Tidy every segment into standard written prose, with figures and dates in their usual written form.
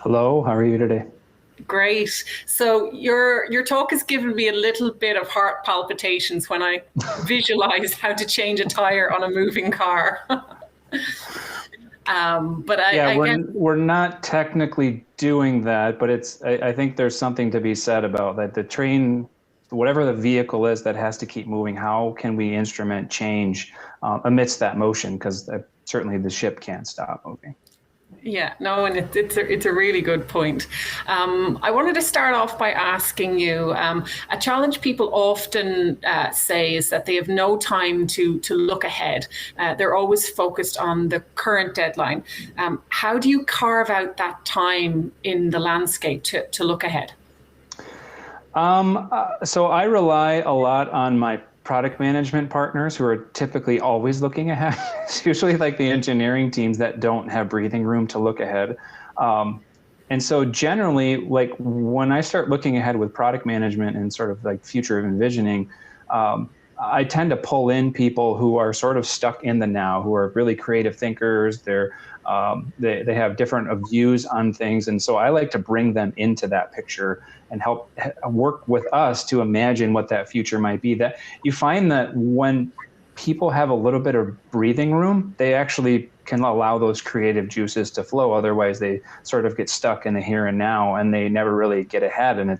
Hello, how are you today? Great. So your talk has given me a little bit of heart palpitations when I visualize how to change a tire on a moving car. But Yeah, I guess, we're not technically doing that, but I think there's something to be said about that. The train, whatever the vehicle is that has to keep moving, how can we instrument change amidst that motion? Because certainly the ship can't stop moving. yeah, no, and it's a really good point. I wanted to start off by asking you, a challenge people often say is that they have no time to look ahead. They're always focused on the current deadline. How do you carve out that time in the landscape to look ahead? So I rely a lot on my product management partners who are typically always looking ahead. It's usually like the engineering teams that don't have breathing room to look ahead. And so generally, like when I start looking ahead with product management and sort of like future envisioning, I tend to pull in people who are sort of stuck in the now, who are really creative thinkers. They have different views on things, and so I like to bring them into that picture and help work with us to imagine what that future might be. That you find that when people have a little bit of breathing room, they actually can allow those creative juices to flow. Otherwise, they sort of get stuck in the here and now, and they never really get ahead. And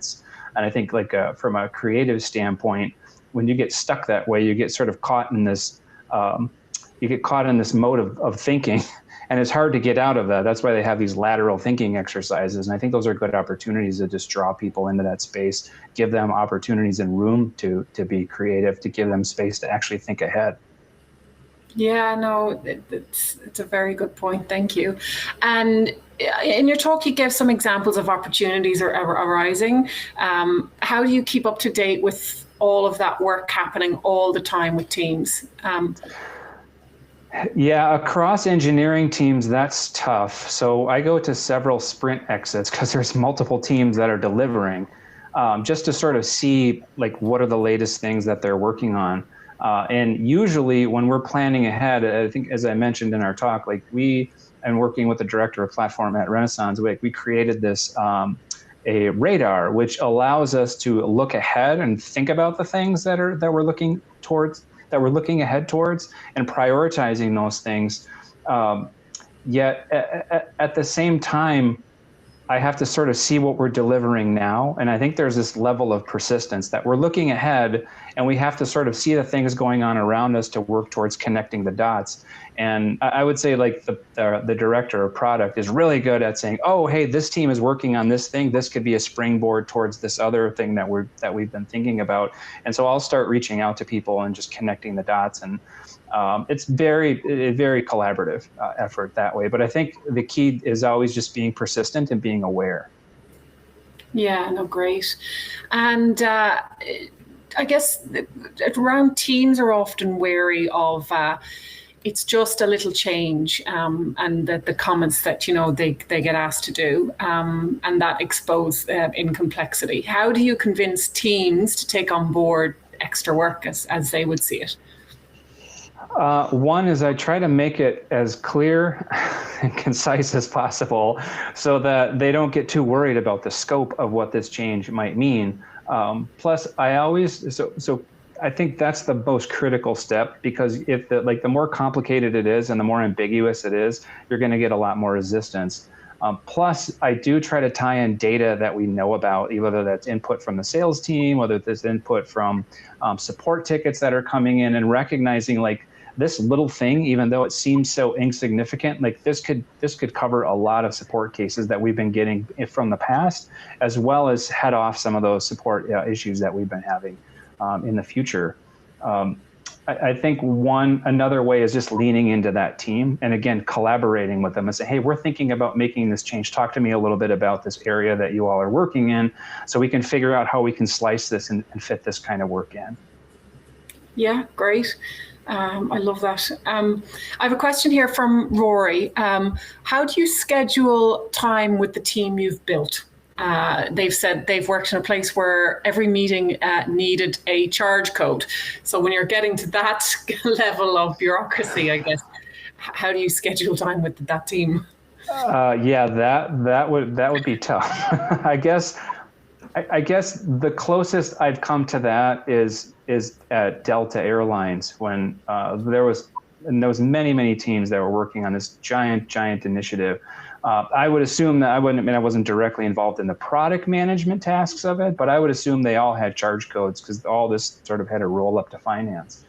I think like from a creative standpoint, when you get stuck that way, you get sort of caught in this. You get caught in this mode of thinking, and it's hard to get out of that. That's why they have these lateral thinking exercises, and I think those are good opportunities to just draw people into that space, give them opportunities and room to be creative, to give them space to actually think ahead. Yeah, no, it's a very good point. Thank you. And in your talk, you gave some examples of opportunities are arising. How do you keep up to date with all of that work happening all the time with teams? Yeah, across engineering teams, that's tough. So I go to several sprint exits because there's multiple teams that are delivering, just to sort of see like what are the latest things that they're working on. And usually when we're planning ahead, I think as I mentioned in our talk, like and working with the director of platform at Renaissance, we created this a radar, which allows us to look ahead and think about the things that we're looking towards, that we're looking ahead towards, and prioritizing those things. Yet at the same time, I have to sort of see what we're delivering now. And I think there's this level of persistence that we're looking ahead, and we have to sort of see the things going on around us to work towards connecting the dots. And I would say like the director of product is really good at saying, oh, hey, this team is working on this thing. This could be a springboard towards this other thing that we've been thinking about. And so I'll start reaching out to people and just connecting the dots. And it's very collaborative effort that way. But I think the key is always just being persistent and being aware. Yeah, no, great. And I guess around teams are often wary of it's just a little change, and the comments that they get asked to do, and that expose in complexity. How do you convince teams to take on board extra work as they would see it? One is I try to make it as clear and concise as possible so that they don't get too worried about the scope of what this change might mean. Plus, I think that's the most critical step, because if the more complicated it is and the more ambiguous it is, you're going to get a lot more resistance. Plus, I do try to tie in data that we know about, whether that's input from the sales team, whether there's input from support tickets that are coming in, and recognizing like this little thing, even though it seems so insignificant, like this could cover a lot of support cases that we've been getting from the past, as well as head off some of those support issues that we've been having in the future. I think another way is just leaning into that team and again collaborating with them and say, hey, we're thinking about making this change. Talk to me a little bit about this area that you all are working in, so we can figure out how we can slice this and fit this kind of work in. Yeah, great. I love that. I have a question here from Rory. How do you schedule time with the team you've built? They've said they've worked in a place where every meeting needed a charge code. So when you're getting to that level of bureaucracy, I guess, how do you schedule time with that team? Yeah, that would be tough. I guess I guess the closest I've come to that is at Delta Airlines when there was many teams that were working on this giant initiative. I would assume that I wasn't directly involved in the product management tasks of it, but I would assume they all had charge codes because all this sort of had to roll up to finance.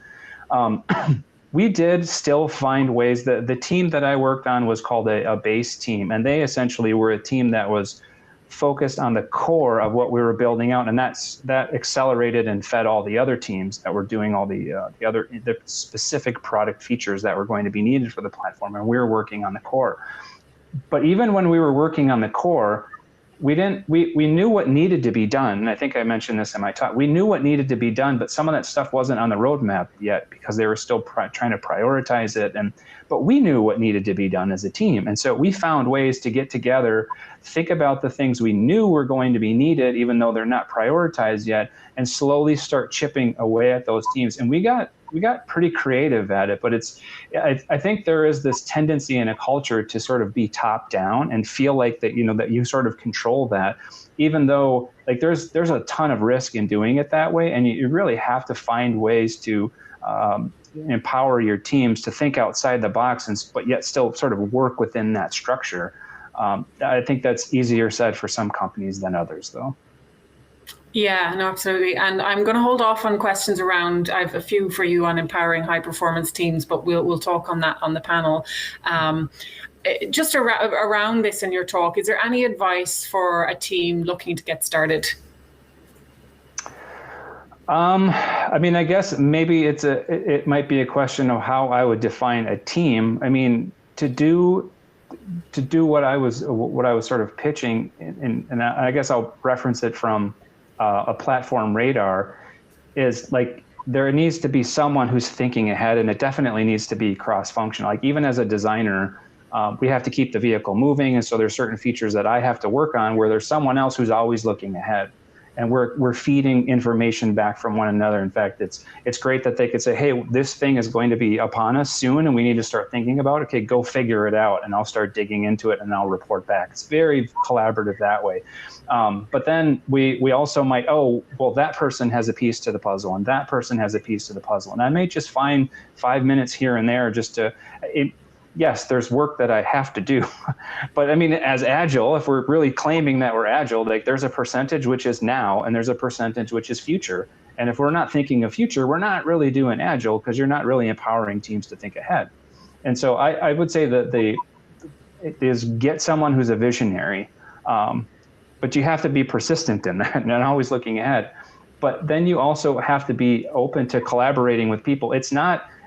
Um, we did still find ways that the team that I worked on was called a base team, and they essentially were a team that was focused on the core of what we were building out, and that accelerated and fed all the other teams that were doing all the specific product features that were going to be needed for the platform, and we were working on the core. But even when we were working on the core, we knew what needed to be done. And I think I mentioned this in my talk. We knew what needed to be done, but some of that stuff wasn't on the roadmap yet because they were still trying to prioritize it. But we knew what needed to be done as a team. And so we found ways to get together, think about the things we knew were going to be needed, even though they're not prioritized yet, and slowly start chipping away at those teams. And we got pretty creative at it, but I think there is this tendency in a culture to sort of be top down and feel like that you sort of control that, even though like there's a ton of risk in doing it that way, and you really have to find ways to empower your teams to think outside the box, but yet still sort of work within that structure. I think that's easier said for some companies than others, though. Yeah, no, absolutely. And I'm going to hold off on questions around. I have a few for you on empowering high performance teams, but we'll talk on that on the panel. Just around this in your talk, is there any advice for a team looking to get started? I mean, I guess maybe it might be a question of how I would define a team. I mean, to do what I was sort of pitching, and I guess I'll reference it from a platform radar, is like there needs to be someone who's thinking ahead, and it definitely needs to be cross-functional. Like even as a designer, we have to keep the vehicle moving, and so there's certain features that I have to work on where there's someone else who's always looking ahead, and we're feeding information back from one another. In fact, it's great that they could say, hey, this thing is going to be upon us soon, and we need to start thinking about it. Okay, go figure it out, and I'll start digging into it, and I'll report back. It's very collaborative that way. But then we also might, that person has a piece to the puzzle, and that person has a piece to the puzzle, and I may just find 5 minutes here and there just to. Yes, there's work that I have to do, but I mean, as Agile, if we're really claiming that we're Agile, like there's a percentage which is now, and there's a percentage which is future. And if we're not thinking of future, we're not really doing Agile because you're not really empowering teams to think ahead. And so I would say that it is get someone who's a visionary, but you have to be persistent in that and always looking ahead. But then you also have to be open to collaborating with people.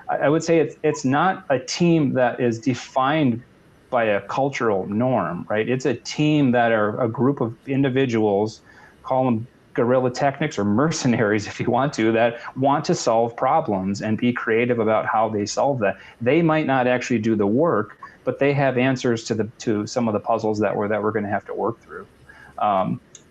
I would say it's not a team that is defined by a cultural norm, right? It's a team that are a group of individuals, call them guerrilla technics or mercenaries if you want to, that want to solve problems and be creative about how they solve that. They might not actually do the work, but they have answers to some of the puzzles that we're going to have to work through.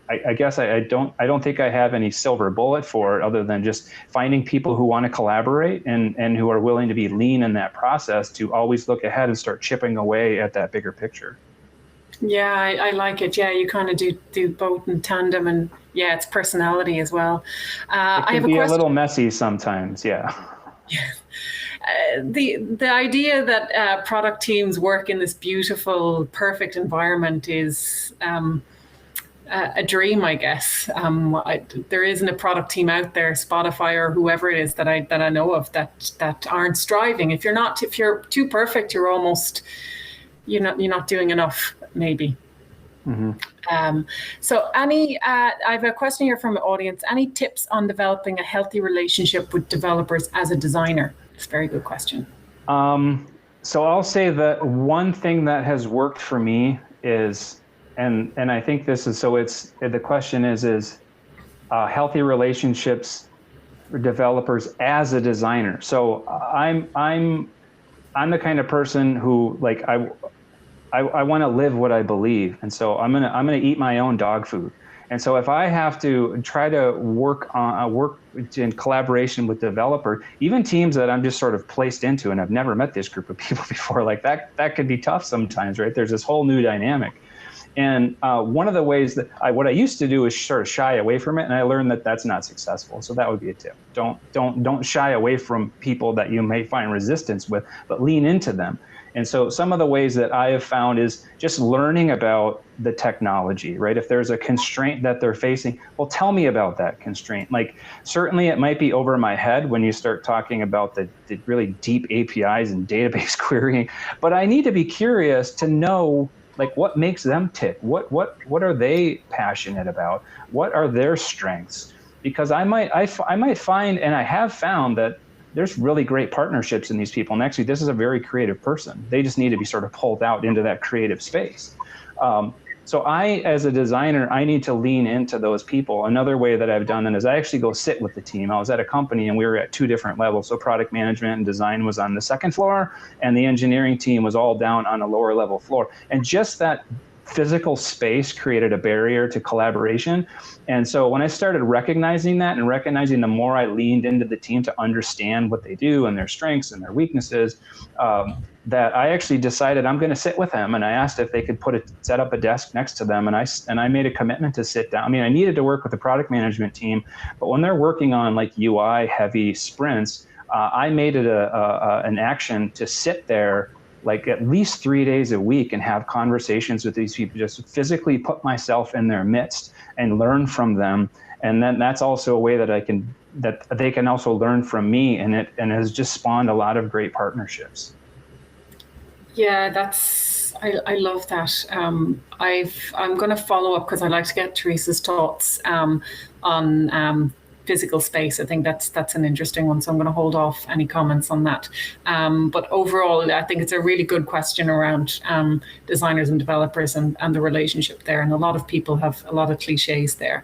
I guess I don't think I have any silver bullet for it other than just finding people who want to collaborate and who are willing to be lean in that process to always look ahead and start chipping away at that bigger picture. Yeah, I like it. Yeah, you kind of do both in tandem, and yeah, it's personality as well. It can be a little messy sometimes, yeah. Yeah. The idea that product teams work in this beautiful, perfect environment is a dream, I guess. There isn't a product team out there, Spotify or whoever it is that I know of that aren't striving. If you're too perfect, you're not doing enough, maybe. Mm-hmm. So I have a question here from the audience. Any tips on developing a healthy relationship with developers as a designer? It's a very good question. So I'll say that one thing that has worked for me is, and I think this is, so the question is healthy relationships for developers as a designer. So I'm the kind of person who, like, I want to live what I believe, and so I'm gonna eat my own dog food. And so if I have to try to work in collaboration with developer, even teams that I'm just sort of placed into and I've never met this group of people before, like that could be tough sometimes, right? There's this whole new dynamic. And one of the ways that what I used to do is sort of shy away from it, and I learned that that's not successful. So that would be a tip. Don't shy away from people that you may find resistance with, but lean into them. And so some of the ways that I have found is just learning about the technology, right? If there's a constraint that they're facing, well, tell me about that constraint. Like, certainly it might be over my head when you start talking about the really deep APIs and database querying, but I need to be curious to know, like, what makes them tick? What are they passionate about? What are their strengths? Because I might find, and I have found, that there's really great partnerships in these people. And actually, this is a very creative person. They just need to be sort of pulled out into that creative space. So I, as a designer, I need to lean into those people. Another way that I've done that is I actually go sit with the team. I was at a company and we were at 2 different levels. So product management and design was on the 2nd floor, and the engineering team was all down on a lower level floor. And just that physical space created a barrier to collaboration. And so when I started recognizing that, and recognizing the more I leaned into the team to understand what they do and their strengths and their weaknesses, that I actually decided I'm going to sit with them. And I asked if they could set up a desk next to them. And I made a commitment to sit down. I mean, I needed to work with the product management team, but when they're working on like UI heavy sprints, I made it an action to sit there like at least 3 days a week and have conversations with these people, just physically put myself in their midst and learn from them. And then that's also a way that they can also learn from me, and it has just spawned a lot of great partnerships. Yeah, I love that. I'm going to follow up because I'd like to get Teresa's thoughts on physical space. I think that's an interesting one, so I'm going to hold off any comments on that. But overall, I think it's a really good question around designers and developers and the relationship there. And a lot of people have a lot of cliches there.